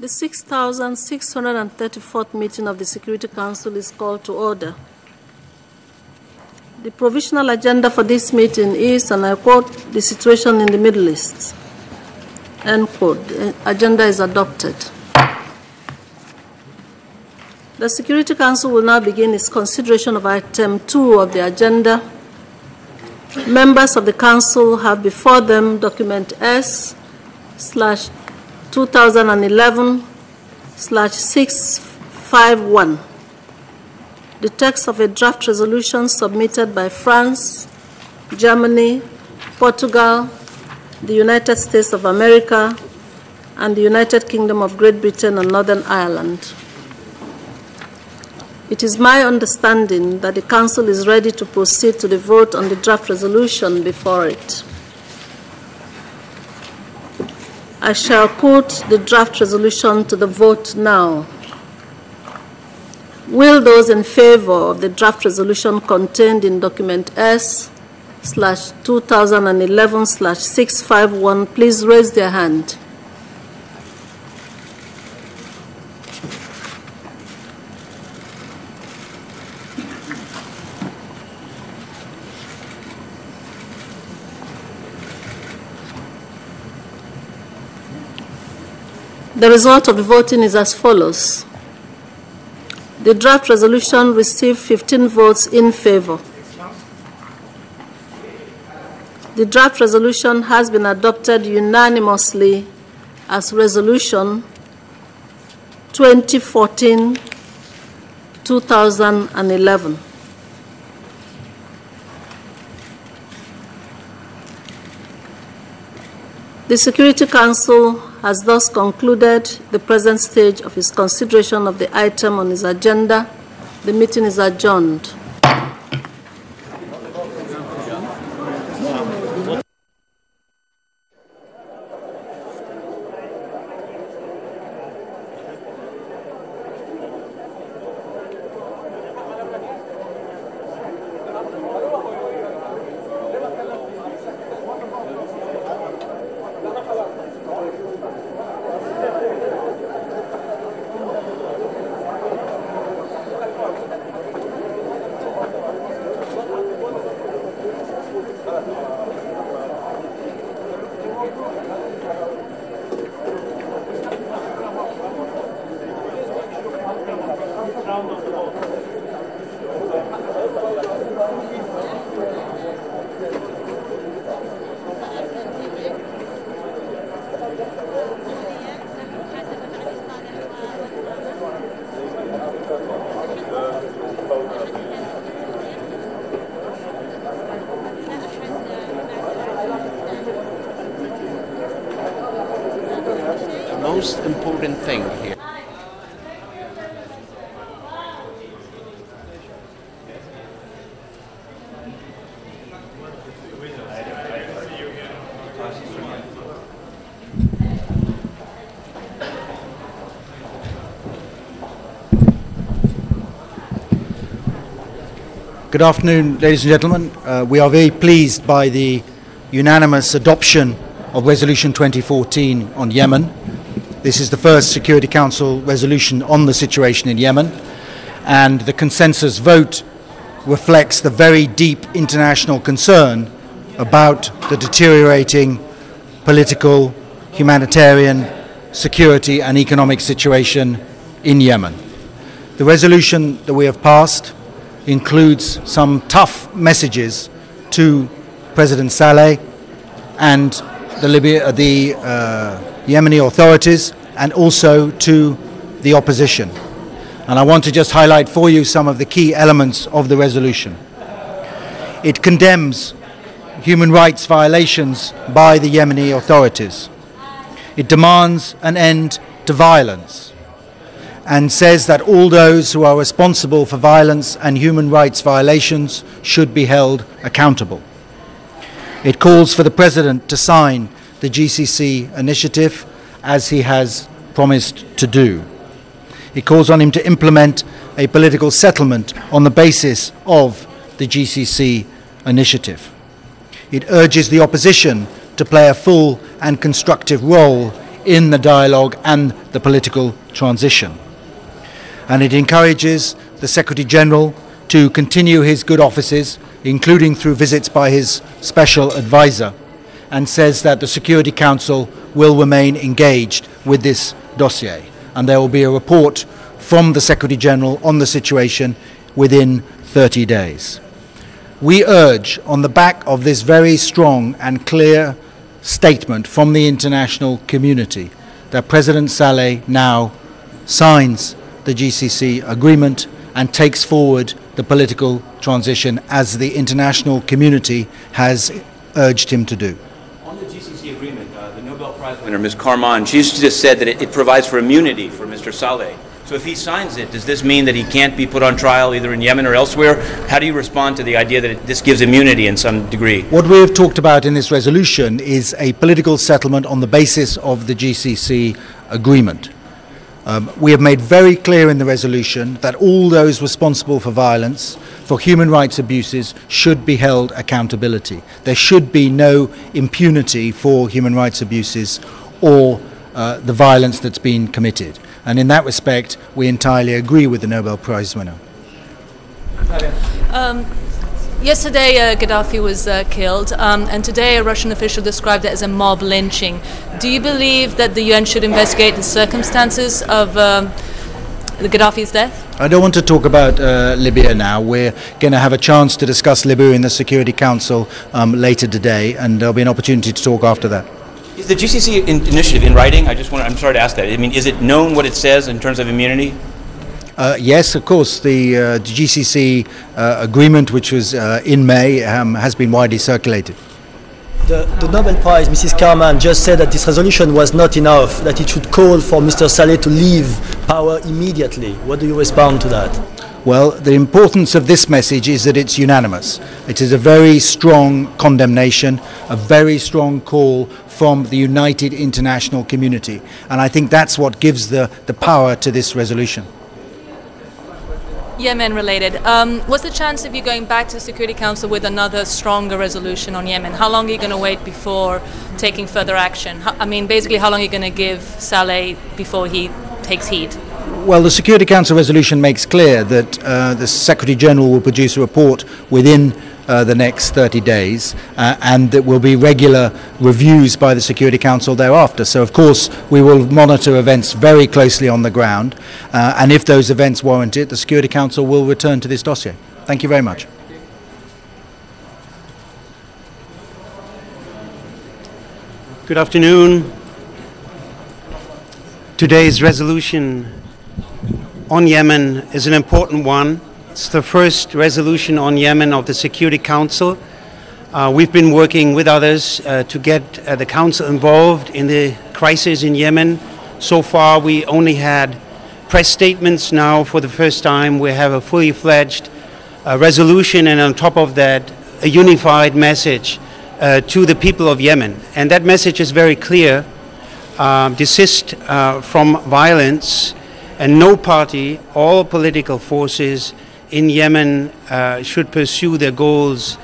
The 6,634th meeting of the Security Council is called to order. The provisional agenda for this meeting is, and I quote, the situation in the Middle East. End quote. The agenda is adopted. The Security Council will now begin its consideration of item 2 of the agenda. Members of the Council have before them document S/2011/651, the text of a draft resolution submitted by France, Germany, Portugal, the United States of America, and the United Kingdom of Great Britain and Northern Ireland. It is my understanding that the Council is ready to proceed to the vote on the draft resolution before it. I shall put the draft resolution to the vote now. Will those in favor of the draft resolution contained in document S/2011/651 please raise their hand? The result of the voting is as follows. The draft resolution received 15 votes in favor. The draft resolution has been adopted unanimously as Resolution 2014-2011. The Security Council has thus concluded the present stage of its consideration of the item on its agenda. The meeting is adjourned. Most important thing here. Good afternoon, ladies and gentlemen. We are very pleased by the unanimous adoption of Resolution 2014 on Yemen. This is the first Security Council resolution on the situation in Yemen, and the consensus vote reflects the very deep international concern about the deteriorating political, humanitarian, security and economic situation in Yemen. The resolution that we have passed includes some tough messages to President Saleh and the Yemeni authorities, and also to the opposition. And I want to just highlight for you some of the key elements of the resolution. It condemns human rights violations by the Yemeni authorities. It demands an end to violence and says that all those who are responsible for violence and human rights violations should be held accountable. It calls for the President to sign the GCC initiative, as he has promised to do. It calls on him to implement a political settlement on the basis of the GCC initiative. It urges the opposition to play a full and constructive role in the dialogue and the political transition. And it encourages the Secretary General to continue his good offices, including through visits by his special advisor, and says that the Security Council will remain engaged with this dossier. And there will be a report from the Secretary General on the situation within 30 days. We urge, on the back of this very strong and clear statement from the international community, that President Saleh now signs the GCC agreement and takes forward the political transition as the international community has urged him to do. On the GCC agreement, the Nobel Prize winner, Ms. Karman, she's just said that it provides for immunity for Mr. Saleh. So if he signs it, does this mean that he can't be put on trial either in Yemen or elsewhere? How do you respond to the idea that this gives immunity in some degree? What we have talked about in this resolution is a political settlement on the basis of the GCC agreement. We have made very clear in the resolution that all those responsible for violence, for human rights abuses, should be held accountability. There should be no impunity for human rights abuses or the violence that's been committed. And in that respect, we entirely agree with the Nobel Prize winner. Yesterday, Gaddafi was killed, and today a Russian official described it as a mob lynching. Do you believe that the UN should investigate the circumstances of Gaddafi's death? I don't want to talk about Libya now. We're going to have a chance to discuss Libya in the Security Council later today, and there'll be an opportunity to talk after that. Is the GCC initiative in writing? I'm sorry to ask that. I mean, is it known what it says in terms of immunity? Yes, of course. The GCC agreement, which was in May, has been widely circulated. The Nobel Prize, Mrs. Karman, just said that this resolution was not enough, that it should call for Mr. Saleh to leave power immediately. What do you respond to that? Well, the importance of this message is that it's unanimous. It is a very strong condemnation, a very strong call from the united international community. And I think that's what gives the power to this resolution. Yemen related. What's the chance of you going back to the Security Council with another stronger resolution on Yemen? How long are you going to wait before taking further action? Basically, how long are you going to give Saleh before he takes heed? Well, the Security Council resolution makes clear that the Secretary General will produce a report within the next 30 days, and there will be regular reviews by the Security Council thereafter. So, of course, we will monitor events very closely on the ground, and if those events warrant it, the Security Council will return to this dossier. Thank you very much. Good afternoon. Today's resolution on Yemen is an important one. It's the first resolution on Yemen of the Security Council. We've been working with others to get the Council involved in the crisis in Yemen. So far, we only had press statements. Now, for the first time, we have a fully fledged resolution, and on top of that, a unified message to the people of Yemen. And that message is very clear. Desist from violence, and no party, all political forces in Yemen should pursue their goals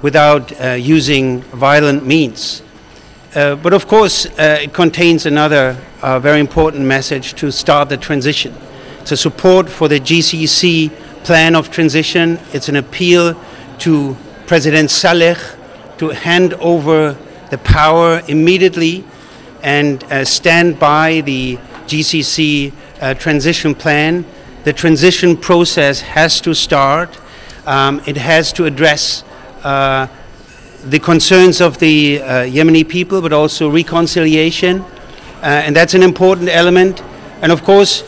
without using violent means. But of course, it contains another very important message to start the transition. It's a support for the GCC plan of transition. It's an appeal to President Saleh to hand over the power immediately and stand by the GCC transition plan. The transition process has to start. It has to address the concerns of the Yemeni people, but also reconciliation. And that's an important element. And of course,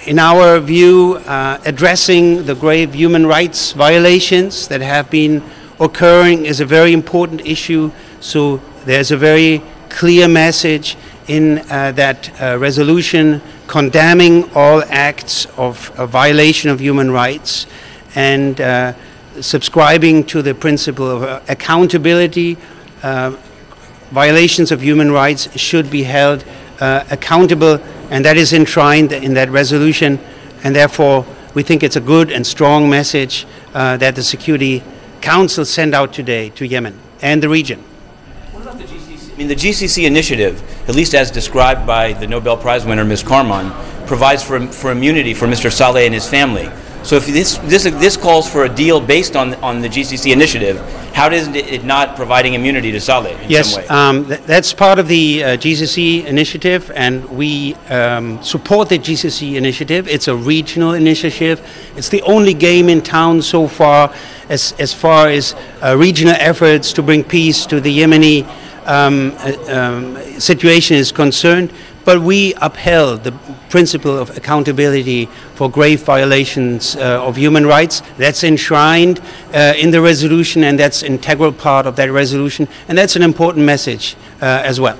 in our view, addressing the grave human rights violations that have been occurring is a very important issue. So there's a very clear message in that resolution condemning all acts of violation of human rights and subscribing to the principle of accountability. Violations of human rights should be held accountable, and that is enshrined in that resolution, and therefore we think it's a good and strong message that the Security Council sent out today to Yemen and the region. What about the GCC? I mean, the GCC initiative, at least as described by the Nobel Prize winner, Ms. Karman, provides for immunity for Mr. Saleh and his family. So if this calls for a deal based on the GCC initiative, how is it not providing immunity to Saleh in some way? Yes, that's part of the GCC initiative, and we support the GCC initiative. It's a regional initiative. It's the only game in town so far as far as regional efforts to bring peace to the Yemeni situation is concerned. But we upheld the principle of accountability for grave violations of human rights. That's enshrined in the resolution, and that's an integral part of that resolution. And that's an important message as well.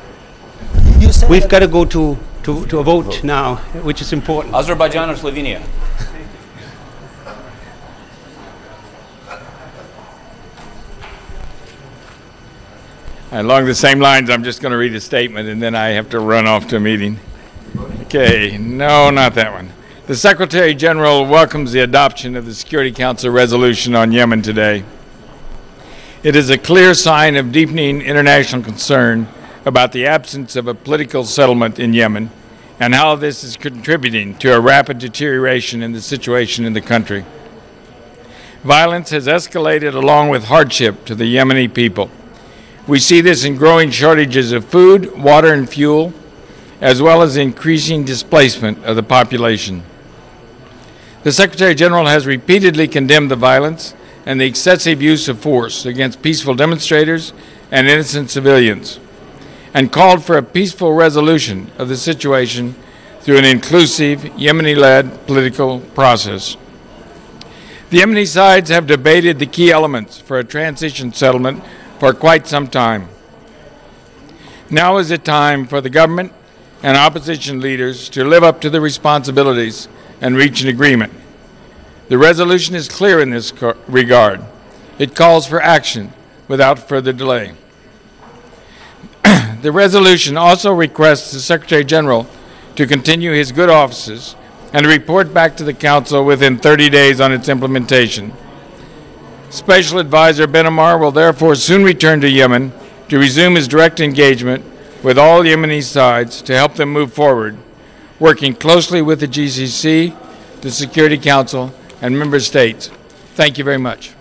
We've got to go to a vote now, which is important. Azerbaijan or Slovenia? Along the same lines, I'm just going to read a statement, and then I have to run off to a meeting. Okay, no, not that one. The Secretary General welcomes the adoption of the Security Council resolution on Yemen today. It is a clear sign of deepening international concern about the absence of a political settlement in Yemen and how this is contributing to a rapid deterioration in the situation in the country. Violence has escalated along with hardship to the Yemeni people. We see this in growing shortages of food, water, and fuel, as well as increasing displacement of the population. The Secretary General has repeatedly condemned the violence and the excessive use of force against peaceful demonstrators and innocent civilians, and called for a peaceful resolution of the situation through an inclusive, Yemeni-led political process. The Yemeni sides have debated the key elements for a transition settlement for quite some time. Now is the time for the government and opposition leaders to live up to their responsibilities and reach an agreement. The resolution is clear in this regard. It calls for action without further delay. The resolution also requests the Secretary General to continue his good offices and report back to the Council within 30 days on its implementation. Special Advisor Ben Ammar will therefore soon return to Yemen to resume his direct engagement with all Yemeni sides to help them move forward, working closely with the GCC, the Security Council, and member states. Thank you very much.